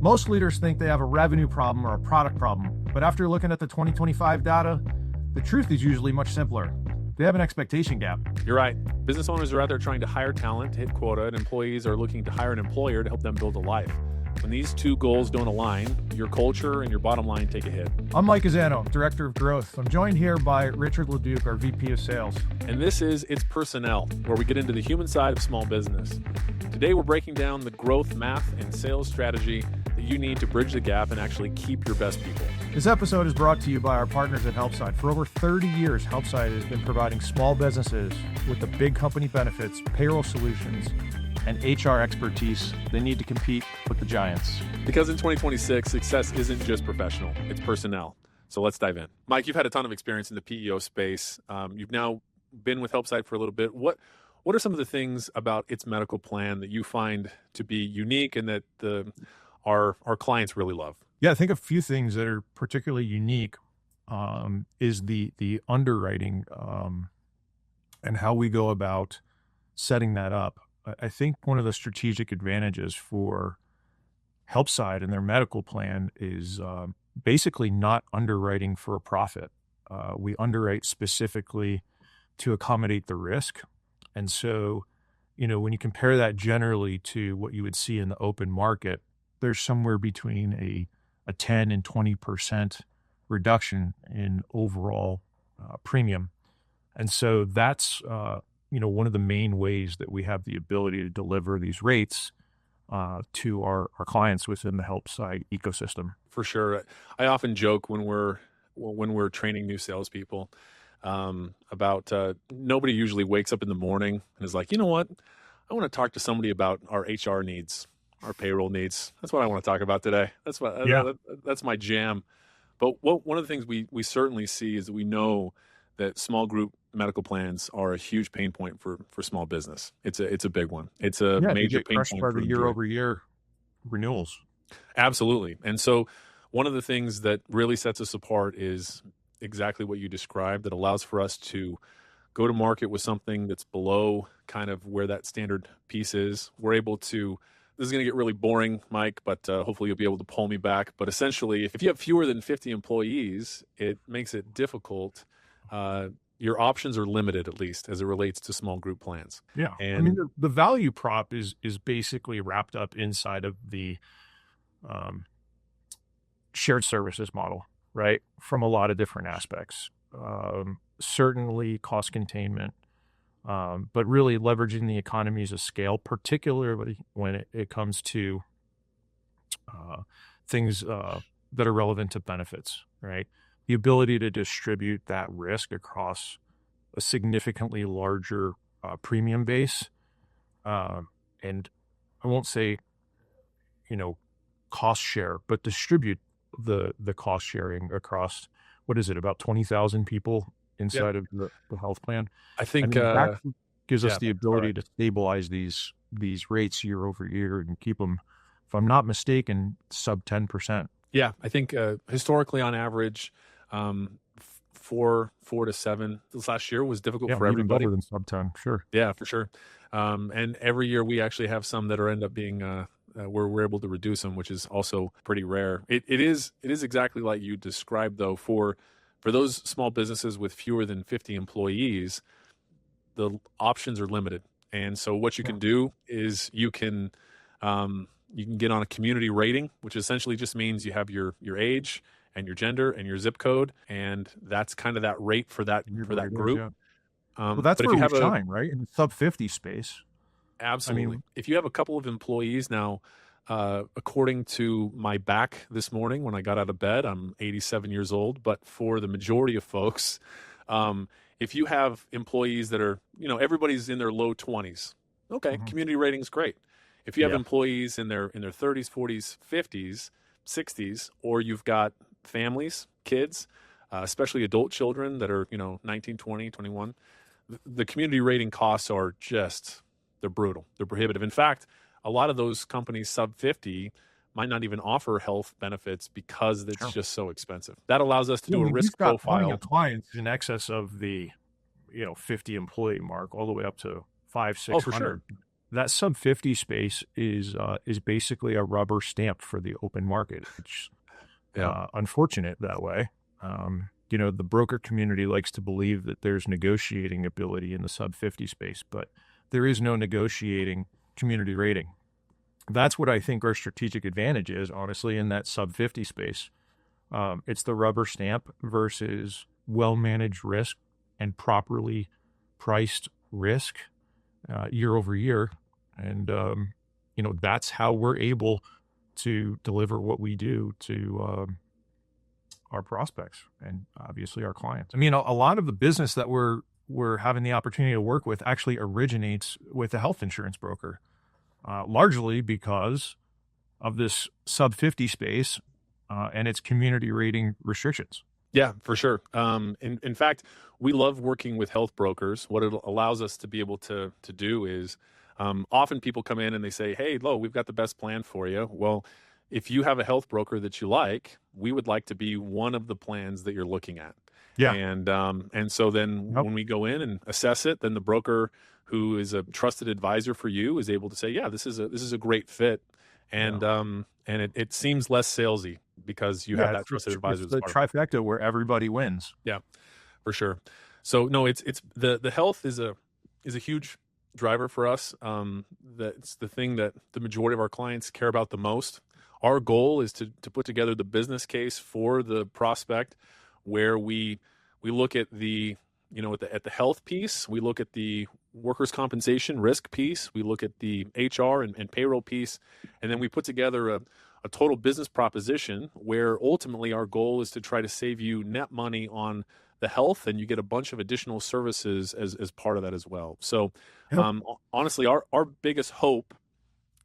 Most leaders think they have a revenue problem or a product problem, but after looking at the 2025 data, the truth is usually much simpler. They have an expectation gap. You're right. Business owners are out there trying to hire talent to hit quota, and employees are looking to hire an employer to help them build a life. When these two goals don't align, your culture and your bottom line take a hit. I'm Mike Gazzano, Director of Growth. I'm joined here by Richard Leduc, our VP of Sales. And this is It's Personnel, where we get into the human side of small business. Today, we're breaking down the growth math and sales strategy that you need to bridge the gap and actually keep your best people. This episode is brought to you by our partners at Helpside. For over 30 years, Helpside has been providing small businesses with the big company benefits, payroll solutions, and HR expertise they need to compete with the giants. Because in 2026, success isn't just professional, it's personnel. So let's dive in. Mike, you've had a ton of experience in the PEO space. You've now been with Helpside for a little bit. What are some of the things about its medical plan that you find to be unique and that our clients really love? Yeah, I think a few things that are particularly unique is the underwriting and how we go about setting that up. I think one of the strategic advantages for Helpside and their medical plan is basically not underwriting for a profit. We underwrite specifically to accommodate the risk. And so, when you compare that generally to what you would see in the open market, there's somewhere between a 10 and 20% reduction in overall premium. And so that's, one of the main ways that we have the ability to deliver these rates to our clients within the Helpside ecosystem. For sure. I often joke when we're training new salespeople about nobody usually wakes up in the morning and is like, you know what? I want to talk to somebody about our HR needs, our payroll needs. That's what I want to talk about today. That's my jam. But one of the things we certainly see is that we know that small group medical plans are a huge pain point for small business. It's a big one. It's a major pain point for the year-over-year renewals. Absolutely. And so one of the things that really sets us apart is exactly what you described, that allows for us to go to market with something that's below kind of where that standard piece is. We're able to, this is going to get really boring, Mike, but hopefully you'll be able to pull me back. But essentially, if you have fewer than 50 employees, it makes it difficult. Your options are limited, at least as it relates to small group plans. Yeah. And the value prop is basically wrapped up inside of the shared services model, right? From a lot of different aspects. Certainly cost containment, but really leveraging the economies of scale, particularly when it comes to things that are relevant to benefits, right? The ability to distribute that risk across a significantly larger premium base. And I won't say, cost share, but distribute the cost sharing across, what is it, about 20,000 people inside of the health plan? I think that gives us the ability to stabilize these rates year over year and keep them, if I'm not mistaken, sub 10%. Yeah, I think historically on average, 4 to 7 this last year was difficult for everybody. Better than sub 10, sure. Yeah, for sure. And every year we actually have some that end up being where we're able to reduce them, which is also pretty rare. It is exactly like you described, though. For those small businesses with fewer than 50 employees, the options are limited. And so what you can do is you can get on a community rating, which essentially just means you have your age and your gender and your zip code, and that's kind of that rate for that group. Yeah. Well, that's where we shine, right? In the sub 50 space. Absolutely. If you have a couple of employees now, according to my back this morning when I got out of bed, I'm 87 years old, but for the majority of folks, if you have employees that are, everybody's in their low 20s, okay, community rating is great. If you have employees in their 30s, 40s, 50s, 60s, or you've got families, kids, especially adult children that are, 19, 20, 21, the community rating costs are they're brutal. They're prohibitive. In fact, a lot of those companies sub 50 might not even offer health benefits because it's just so expensive. That allows us to do a risk profile. Got clients in excess of the 50 employee mark, all the way up to 500-600. Oh, for sure. that sub 50 space is basically a rubber stamp for the open market. It's Yeah. unfortunate that way. The broker community likes to believe that there's negotiating ability in the sub 50 space, but there is no negotiating community rating. That's what I think our strategic advantage is, honestly, in that sub 50 space. It's the rubber stamp versus well-managed risk and properly priced risk year over year. And, that's how we're able to deliver what we do to our prospects and obviously our clients. I mean, a lot of the business that we're having the opportunity to work with actually originates with a health insurance broker, largely because of this sub 50 space and its community rating restrictions. Yeah, for sure. In fact, we love working with health brokers. What it allows us to be able to do is often people come in and they say, "Hey, Lo, we've got the best plan for you." Well, if you have a health broker that you like, we would like to be one of the plans that you're looking at. Yeah. And so then Yep. when we go in and assess it, then the broker who is a trusted advisor for you is able to say, "Yeah, this is a great fit," and it seems less salesy because you have that trusted advisor. It's the trifecta where everybody wins. Yeah, for sure. So no, it's the health is a huge driver for us. That's the thing that the majority of our clients care about the most. Our goal is to put together the business case for the prospect, where we look at the at the health piece, we look at the workers' compensation risk piece, we look at the HR and payroll piece, and then we put together a total business proposition where ultimately our goal is to try to save you net money on the health, and you get a bunch of additional services as part of that as well. So Yep. honestly, our biggest hope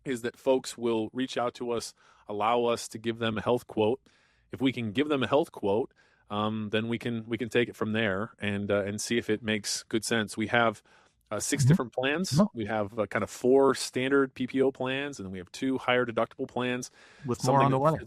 is that folks will reach out to us, allow us to give them a health quote. If we can give them a health quote, then we can take it from there and see if it makes good sense. We have 6 different plans. No. We have kind of 4 standard PPO plans, and then we have 2 higher deductible plans. With more on the way.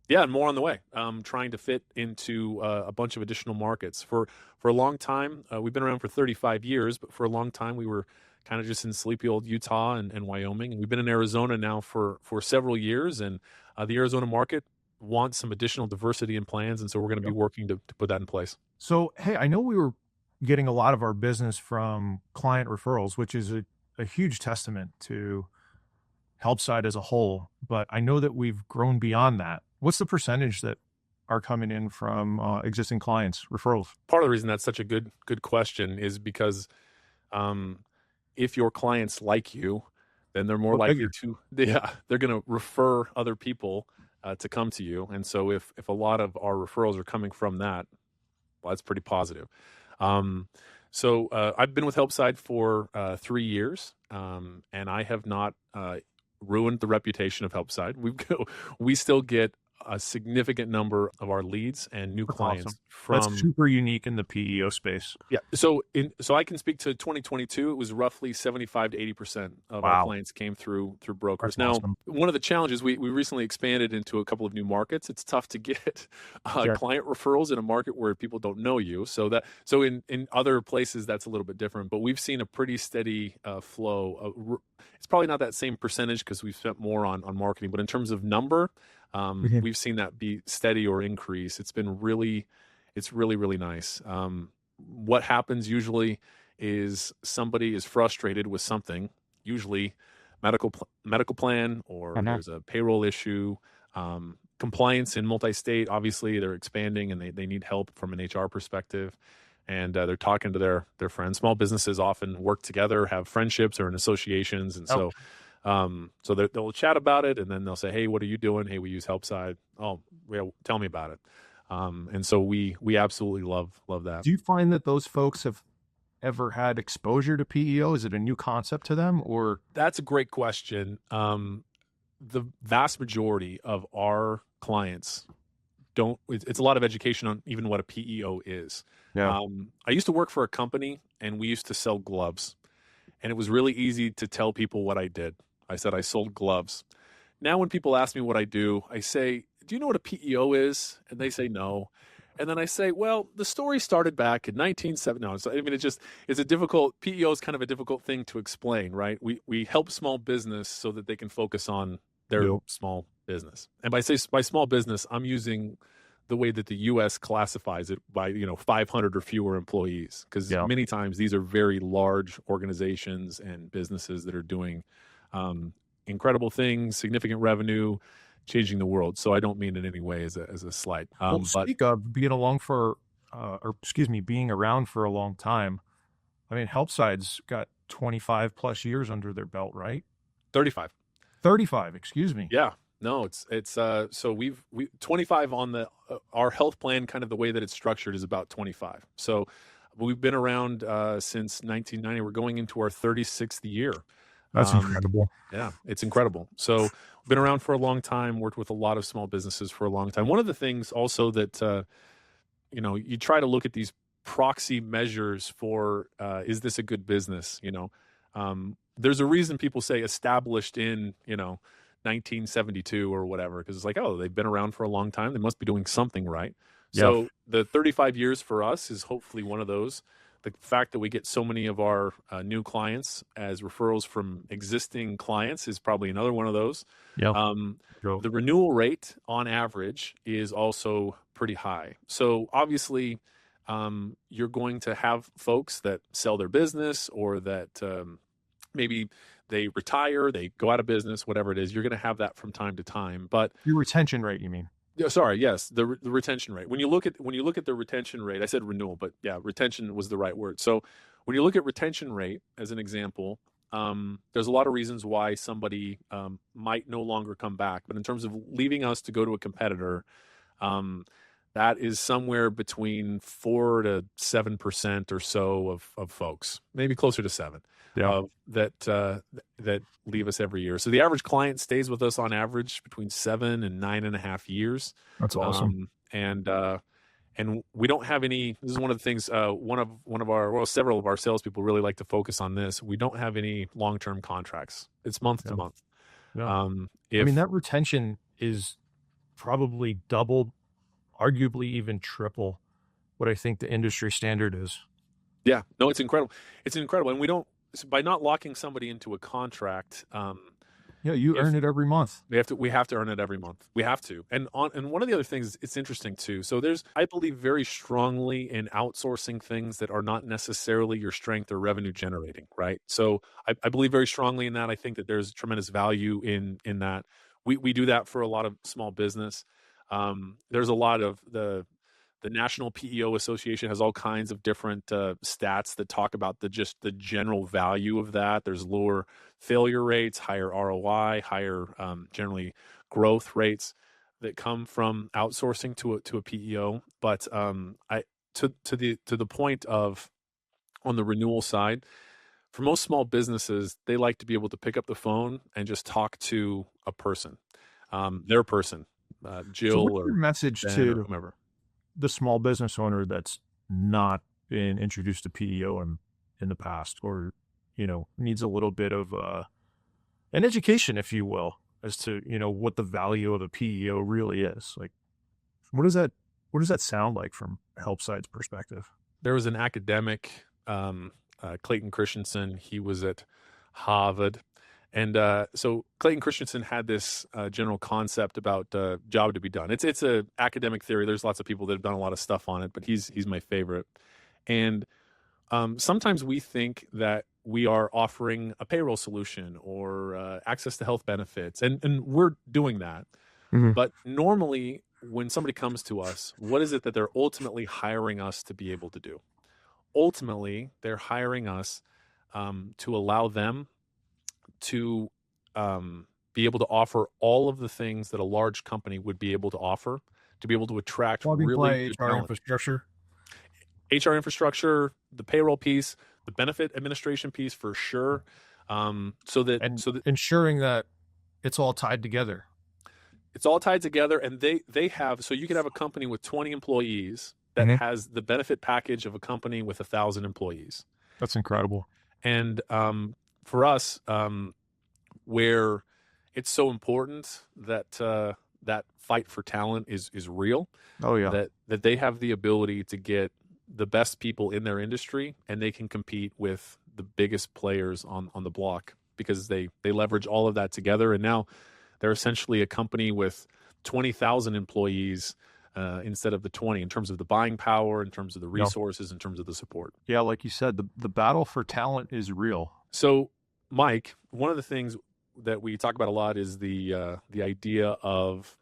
Yeah, and more on the way. Trying to fit into a bunch of additional markets. For a long time, we've been around for 35 years, but for a long time we were kind of just in sleepy old Utah and Wyoming. And we've been in Arizona now for several years, and the Arizona market wants some additional diversity in plans, and so we're going to be working to put that in place. So, hey, I know we were getting a lot of our business from client referrals, which is a huge testament to Helpside as a whole, but I know that we've grown beyond that. What's the percentage that are coming in from existing clients, referrals? Part of the reason that's such a good question is because if your clients like you, then they're more likely to, they're going to refer other people to come to you. And so if a lot of our referrals are coming from that, well, that's pretty positive. So I've been with Helpside for 3 years, and I have not ruined the reputation of Helpside. We still get a significant number of our leads and new clients awesome. from. That's super unique in the PEO space. Yeah. So I can speak to 2022. It was roughly 75 to 80% of our clients came through brokers. That's now, awesome. one of the challenges, we recently expanded into a couple of new markets. It's tough to get client referrals in a market where people don't know you. So in other places, that's a little bit different. But we've seen a pretty steady flow. It's probably not that same percentage because we've spent more on marketing. But in terms of number, we've seen that be steady or increase. It's really, really nice. What happens usually is somebody is frustrated with something, usually medical plan, or there's a payroll issue, compliance in multi-state. Obviously, they're expanding and they need help from an HR perspective. And they're talking to their friends. Small businesses often work together, have friendships or in associations. And so they'll chat about it, and then they'll say, "Hey, what are you doing?" "Hey, we use Helpside." "Oh, yeah, tell me about it." And so we absolutely love that. Do you find that those folks have ever had exposure to PEO? Is it a new concept to them, or? That's a great question. The vast majority of our clients don't. It's a lot of education on even what a PEO is. Yeah. I used to work for a company, and we used to sell gloves, and it was really easy to tell people what I did. I said I sold gloves. Now when people ask me what I do, I say, "Do you know what a PEO is?" And they say no. And then I say, well, the story started back in 1970. No, I mean, it's a difficult, PEO is kind of a difficult thing to explain, right? We help small business so that they can focus on their Yep. small business. And by small business, I'm using the way that the US classifies it by, 500 or fewer employees. Because Yeah. many times these are very large organizations and businesses that are doing incredible things, significant revenue, changing the world. So I don't mean in any way as a slight. Well, But speak of being along for, or excuse me, being around for a long time. I mean, Helpside's got 25 plus years under their belt, right? 35. 35, excuse me. Yeah. No, it's so we 25 on the our health plan, kind of the way that it's structured, is about 25. So we've been around since 1990. We're going into our 36th year. That's incredible. Yeah, it's incredible. So we've been around for a long time, worked with a lot of small businesses for a long time. One of the things also that you try to look at these proxy measures for is this a good business? There's a reason people say established in 1972 or whatever, because it's like, oh, they've been around for a long time, they must be doing something right. Yeah. So the 35 years for us is hopefully one of those. The fact that we get so many of our new clients as referrals from existing clients is probably another one of those. Yeah. The renewal rate on average is also pretty high. So obviously, you're going to have folks that sell their business, or that maybe they retire, they go out of business, whatever it is. You're going to have that from time to time. But your retention rate, you mean? yeah, sorry, yes, the retention rate. When you look at the retention rate, I said renewal, but yeah, retention was the right word. So when you look at retention rate as an example, there's a lot of reasons why somebody might no longer come back. But in terms of leaving us to go to a competitor, that is somewhere between 4 to 7% or so of folks, maybe closer to 7, that leave us every year. So the average client stays with us on average between 7 and 9.5 years. That's awesome. And we don't have any. This is one of the things. Several of our salespeople really like to focus on this. We don't have any long-term contracts. It's month to month. Yeah. I mean, that retention is probably double, arguably even triple what I think the industry standard is. Yeah, no, it's incredible. It's incredible. And by not locking somebody into a contract, you earn it every month. We have to earn it every month. We have to. And one of the other things, it's interesting too. So I believe very strongly in outsourcing things that are not necessarily your strength or revenue generating, right? So I believe very strongly in that. I think that there's tremendous value in that. We do that for a lot of small business. There's a lot of the National PEO Association has all kinds of different stats that talk about the general value of that. There's lower failure rates, higher ROI, higher generally growth rates that come from outsourcing to a PEO. But to the point of, on the renewal side, for most small businesses, they like to be able to pick up the phone and just talk to a person, their person, Jill, so what's or your message Ben, to or whomever, the small business owner that's not been introduced to PEO in the past, or needs a little bit of an education, if you will, as to what the value of a PEO really is? Like, what does that sound like from Helpside's perspective? There was an academic, Clayton Christensen. He was at Harvard. And so Clayton Christensen had this general concept about job to be done. It's a academic theory. There's lots of people that have done a lot of stuff on it, but he's my favorite. And sometimes we think that we are offering a payroll solution or access to health benefits, and we're doing that. Mm-hmm. But normally, when somebody comes to us, what is it that they're ultimately hiring us to be able to do? Ultimately, they're hiring us to allow them to be able to offer all of the things that a large company would be able to offer, to be able to attract really good HR talent. infrastructure. HR infrastructure, the payroll piece, the benefit administration piece for sure. So that ensuring that it's all tied together. It's all tied together, and they have, so you can have a company with 20 employees that has the benefit package of a company with 1,000 employees. That's incredible. And for us, where it's so important that that fight for talent is real. Oh yeah. That they have the ability to get the best people in their industry, and they can compete with the biggest players on the block because they leverage all of that together. And now they're essentially a company with 20,000 employees instead of the 20 in terms of the buying power, in terms of the resources, in terms of the support. Yeah, like you said, the battle for talent is real. So, Mike, one of the things that we talk about a lot is the idea of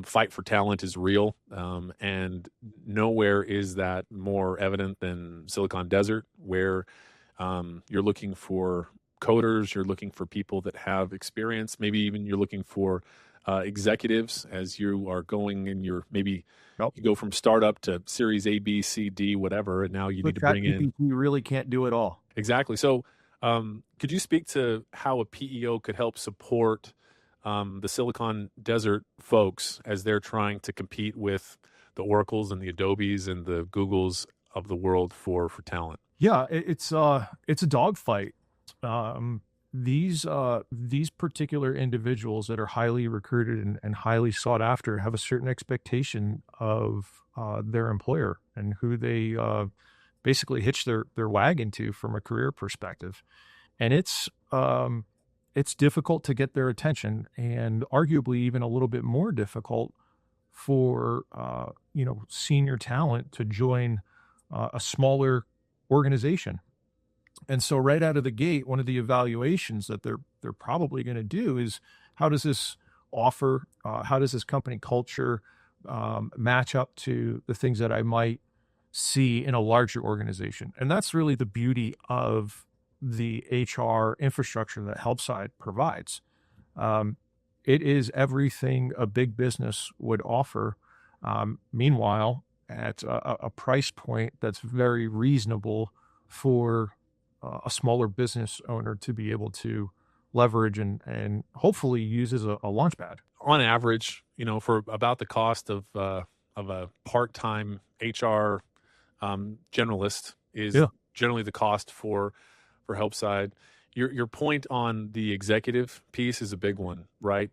fight for talent is real, and nowhere is that more evident than Silicon Desert, where you're looking for coders, you're looking for people that have experience, maybe even you're looking for executives as you are going and you're maybe you go from startup to Series A, B, C, D, whatever, and now you need to bring in. You really can't do it all. Exactly. So, could you speak to how a PEO could help support the Silicon Desert folks as they're trying to compete with the Oracles and the Adobes and the Googles of the world for talent? Yeah, it's a dogfight. These particular individuals that are highly recruited and highly sought after have a certain expectation of their employer and who they basically hitch their wagon to from a career perspective. And it's difficult to get their attention, and arguably even a little bit more difficult for senior talent to join a smaller organization. And so right out of the gate, one of the evaluations that they're probably going to do is how does this company culture match up to the things that I might see in a larger organization? And that's really the beauty of the HR infrastructure that Helpside provides. It is everything a big business would offer. Meanwhile, at a price point that's very reasonable for a smaller business owner to be able to leverage and hopefully use as a launch pad. On average, for about the cost of a part-time HR generalist is generally the cost for Helpside. Your point on the executive piece is a big one, right?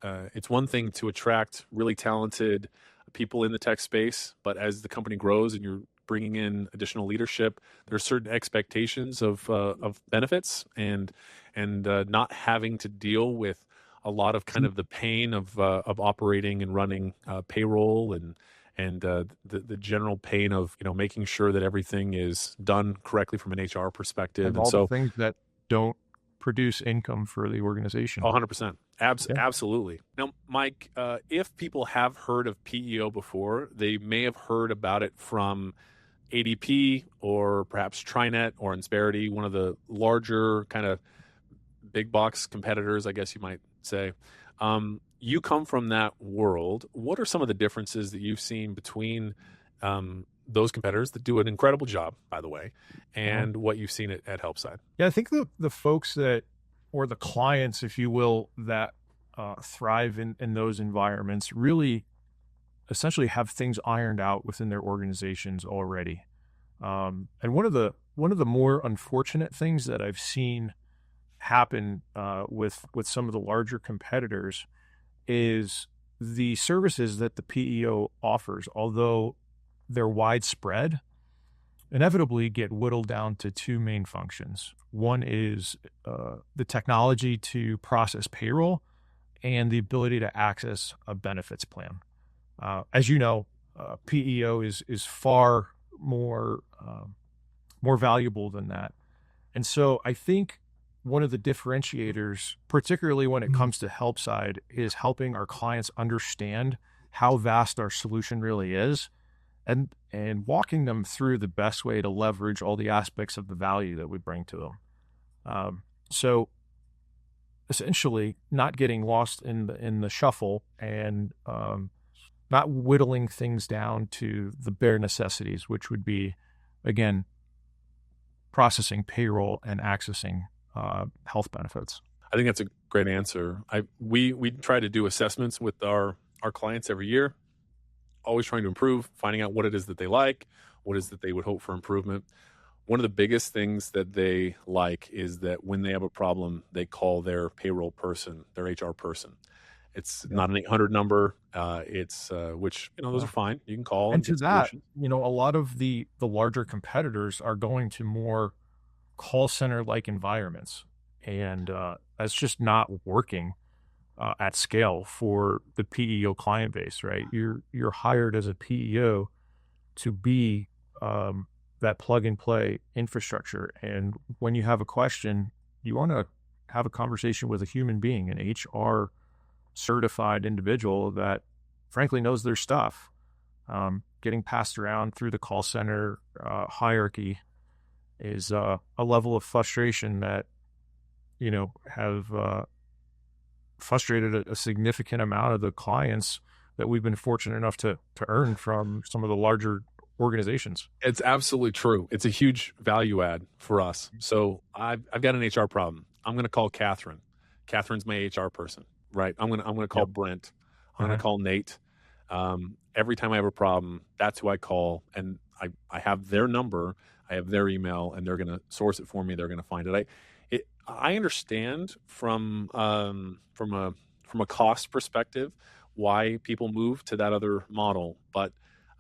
It's one thing to attract really talented people in the tech space, but as the company grows and you're bringing in additional leadership, there are certain expectations of benefits and not having to deal with a lot of kind of the pain of operating and running payroll and the general pain of making sure that everything is done correctly from an HR perspective, and all the things that don't produce income for the organization. 100%. Absolutely. Now, Mike, if people have heard of PEO before, they may have heard about it from ADP or perhaps TriNet or Insperity, one of the larger kind of big box competitors, I guess you might say. You come from that world. What are some of the differences that you've seen between those competitors that do an incredible job, by the way, and what you've seen at Helpside? Yeah, I think the folks or the clients, if you will, that thrive in those environments really essentially have things ironed out within their organizations already. And one of the more unfortunate things that I've seen happen with some of the larger competitors is the services that the PEO offers, although they're widespread, inevitably get whittled down to two main functions. One is the technology to process payroll and the ability to access a benefits plan. As you know, PEO is far more valuable than that. And so I think one of the differentiators, particularly when it comes to Helpside, is helping our clients understand how vast our solution really is and walking them through the best way to leverage all the aspects of the value that we bring to them. So essentially not getting lost in the shuffle and not whittling things down to the bare necessities, which would be, again, processing payroll and accessing health benefits. I think that's a great answer. We try to do assessments with our clients every year, always trying to improve, finding out what it is that they like, what it is that they would hope for improvement. One of the biggest things that they like is that when they have a problem, they call their payroll person, their HR person. It's Yep. not an 800 number. It's which those are Well, fine. You can call and and to get that, solutions. a lot of the larger competitors are going to more call center like environments, and that's just not working at scale for the PEO client base, right? You're hired as a PEO to be that plug and play infrastructure, and when you have a question, you want to have a conversation with a human being, an HR certified individual that frankly knows their stuff. Getting passed around through the call center hierarchy is a level of frustration that have frustrated a significant amount of the clients that we've been fortunate enough to earn from some of the larger organizations. It's absolutely true. It's a huge value add for us. So I've got an HR problem. I'm going to call Catherine. Catherine's my HR person, right? I'm gonna call Yep. Brent. I'm going Uh-huh. to call Nate. Every time I have a problem, that's who I call, and I have their number, I have their email, and they're going to source it for me. They're going to find it. I understand from a cost perspective why people move to that other model, but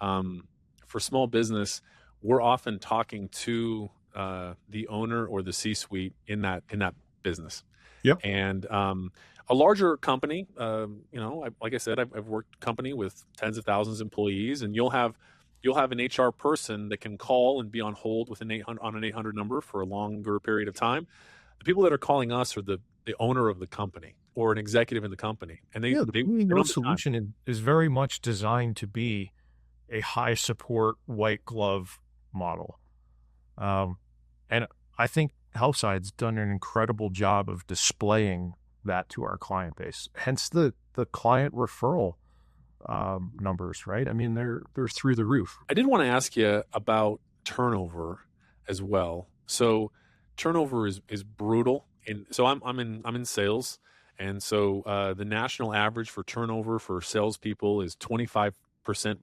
um, for small business, we're often talking to the owner or the C-suite in that business. Yep. And a larger company, like I said, I've worked company with tens of thousands of employees, and you'll have an HR person that can call and be on hold with on an 800 number for a longer period of time. The people that are calling us are the owner of the company or an executive in the company, and Yeah, the they PEO don't have the time. solution is very much designed to be a high support white glove model. Um, and I think Helpside's done an incredible job of displaying that to our client base. Hence the client referral numbers, right? I mean, they're through the roof. I did want to ask you about turnover as well. So turnover is brutal, and so I'm in sales, and so the national average for turnover for salespeople is 25%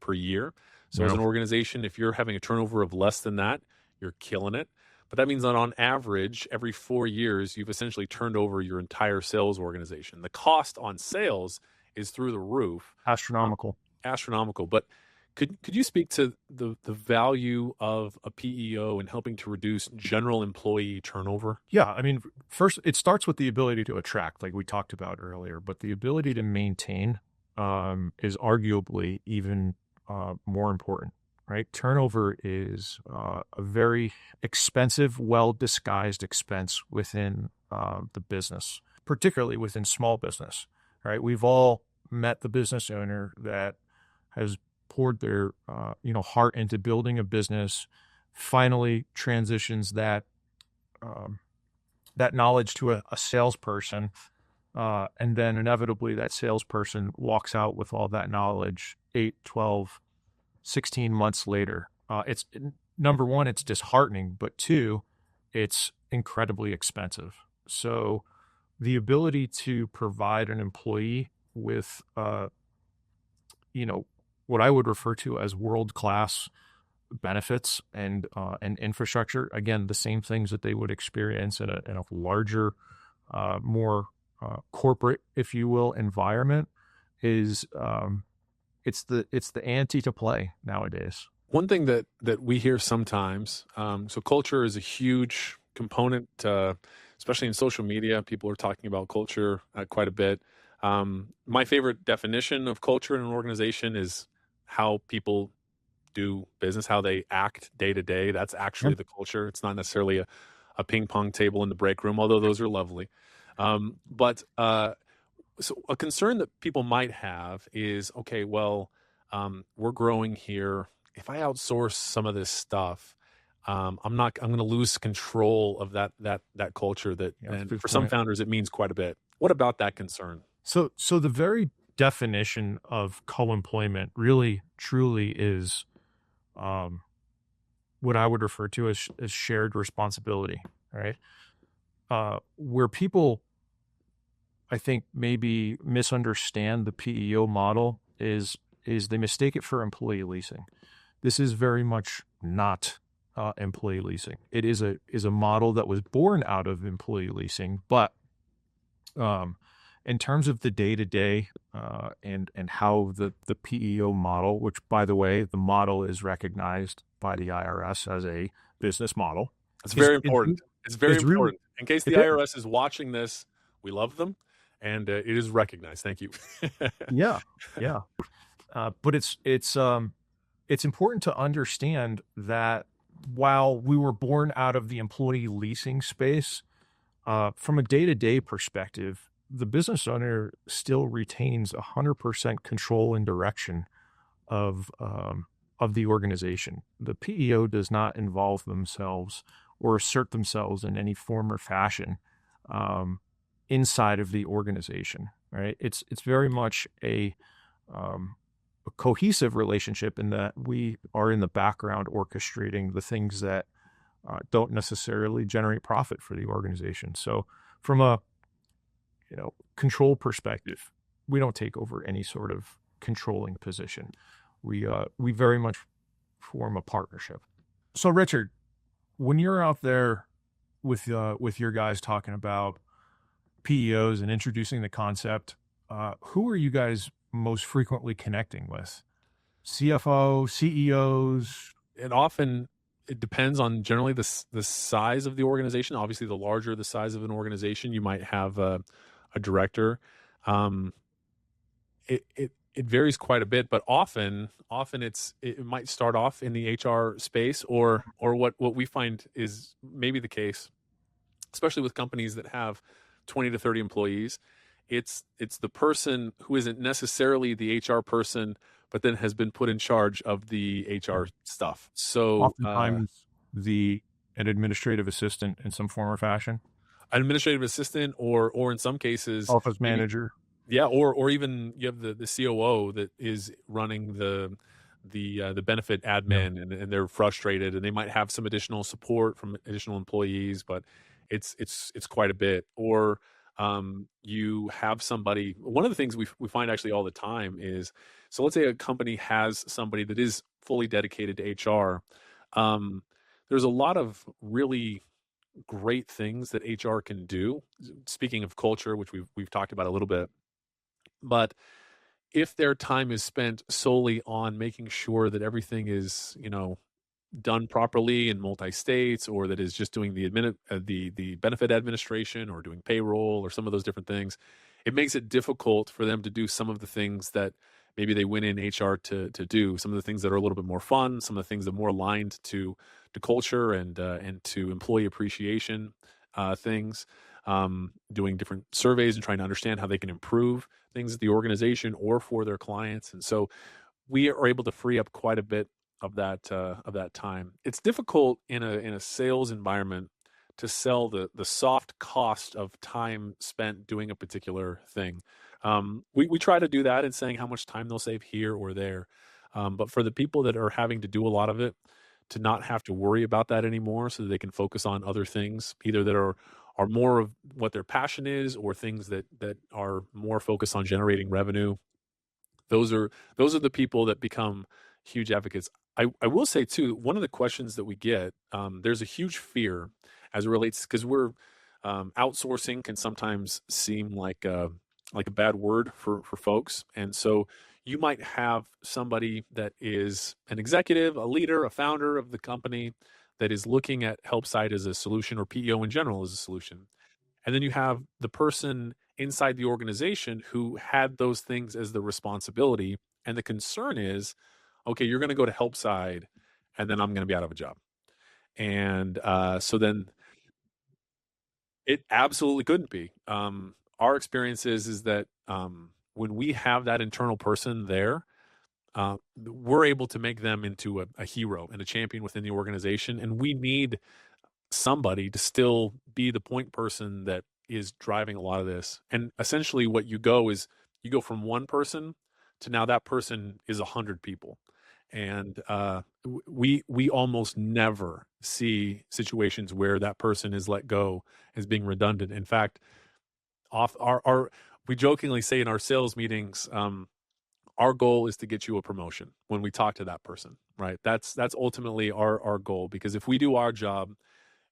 per year. So as No, an organization, if you're having a turnover of less than that, you're killing it. But that means that on average, every 4 years, you've essentially turned over your entire sales organization. The cost on sales is through the roof, uh, astronomical. astronomical. But could you speak to the value of a PEO in helping to reduce general employee turnover? Yeah, I mean, first it starts with the ability to attract, like we talked about earlier, but the ability to maintain is arguably even more important, right? Turnover is a very expensive, well disguised expense within the business, particularly within small business, right? We've all met the business owner that has poured their heart into building a business, finally transitions um, that knowledge to a salesperson, and then inevitably that salesperson walks out with all that knowledge 8, 12, 16 months later. It's number one, it's disheartening, but two, it's incredibly expensive. So the ability to provide an employee with, what I would refer to as world-class benefits and infrastructure. Again, the same things that they would experience in a larger, more corporate, if you will, environment is it's the ante to play nowadays. One thing that we hear sometimes, so culture is a huge component, especially in social media. People are talking about culture quite a bit. My favorite definition of culture in an organization is how people do business, how they act day to day. That's Yeah. actually the culture. It's not necessarily a ping pong table in the break room, although those are lovely. But so a concern that people might have is, okay, well, we're growing here. If I outsource some of this stuff, I'm going to lose control of that culture that, Yeah, that's a and good for some point. founders, it means quite a bit. What about that concern? So the very definition of co-employment really truly is um, what I would refer to as shared responsibility, right? Where people I think maybe misunderstand the PEO model is they mistake it for employee leasing. This is very much not employee leasing. It is a model that was born out of employee leasing, but um, In terms of the day-to-day, and how the PEO model, which, by the way, the model is recognized by the IRS as a business model, It's is very is important. It's very is really important. In case it the is. IRS is watching this, we love them, and it is recognized. Thank you. Yeah, yeah. But it's important to understand that while we were born out of the employee leasing space, from a day-to-day perspective, the business owner still retains 100% control and direction of the organization. The PEO does not involve themselves or assert themselves in any form or fashion um, inside of the organization. Right? It's very much a cohesive relationship in that we are in the background orchestrating the things that don't necessarily generate profit for the organization. So, from a control perspective, we don't take over any sort of controlling position. We very much form a partnership. So, Richard, when you're out there with your guys talking about PEOs and introducing the concept, who are you guys most frequently connecting with? CFO, CEOs? And often it depends on generally the size of the organization. Obviously, the larger the size of an organization, you might have a director. Um, it varies quite a bit, but often it might start off in the HR space, or what we find is maybe the case, especially with companies that have 20 to 30 employees. It's the person who isn't necessarily the HR person, but then has been put in charge of the HR stuff. So Oftentimes an administrative assistant in some form or fashion, an administrative assistant, or in some cases, office maybe, manager. yeah, or even you have the COO that is running the benefit Yeah. admin, and they're frustrated, and they might have some additional support from additional employees, but it's quite a bit. Or you have somebody. One of the things we find actually all the time is, so let's say a company has somebody that is fully dedicated to HR. Um, there's a lot of really great things that HR can do. Speaking of culture, which we've talked about a little bit, but if their time is spent solely on making sure that everything is, done properly in multi-states, or that is just doing the benefit administration, or doing payroll, or some of those different things, it makes it difficult for them to do some of the things that maybe they went in HR to do. Some of the things that are a little bit more fun, some of the things that are more aligned to culture and to employee appreciation things. Doing different surveys and trying to understand how they can improve things at the organization or for their clients. And so we are able to free up quite a bit of that time. It's difficult in a sales environment to sell the soft cost of time spent doing a particular thing. We try to do that in saying how much time they'll save here or there. But for the people that are having to do a lot of it, to not have to worry about that anymore, so that they can focus on other things, either that are more of what their passion is, or things that are more focused on generating revenue. Those are the people that become huge advocates. I will say too, one of the questions that we get, there's a huge fear as it relates, because we're outsourcing can sometimes seem like a bad word for folks, and so you might have somebody that is an executive, a leader, a founder of the company that is looking at Helpside as a solution, or PEO in general as a solution. And then you have the person inside the organization who had those things as the responsibility. And the concern is, okay, you're going to go to Helpside, and then I'm going to be out of a job. And so then it absolutely couldn't be. Our experience is that when we have that internal person there, we're able to make them into a hero and a champion within the organization. And we need somebody to still be the point person that is driving a lot of this. And essentially what you go is, you go from one person to now that person is 100 people. And we almost never see situations where that person is let go as being redundant. In fact, off our we jokingly say in our sales meetings, our goal is to get you a promotion when we talk to that person, right? That's ultimately our goal, because if we do our job,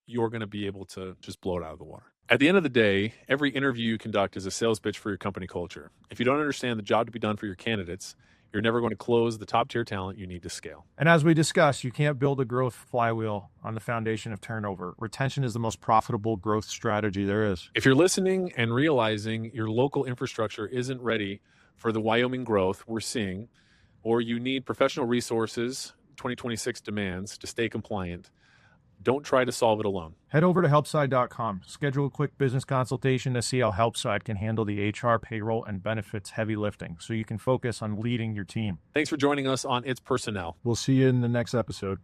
you're going to be able to just blow it out of the water. At the end of the day, every interview you conduct is a sales pitch for your company culture. If you don't understand the job to be done for your candidates, you're never going to close the top tier talent you need to scale. And as we discussed, you can't build a growth flywheel on the foundation of turnover. Retention is the most profitable growth strategy there is. If you're listening and realizing your local infrastructure isn't ready for the Wyoming growth we're seeing, or you need professional resources, 2026 demands to stay compliant, don't try to solve it alone. Head over to helpside.com. Schedule a quick business consultation to see how Helpside can handle the HR, payroll, and benefits heavy lifting so you can focus on leading your team. Thanks for joining us on It's Personnel. We'll see you in the next episode.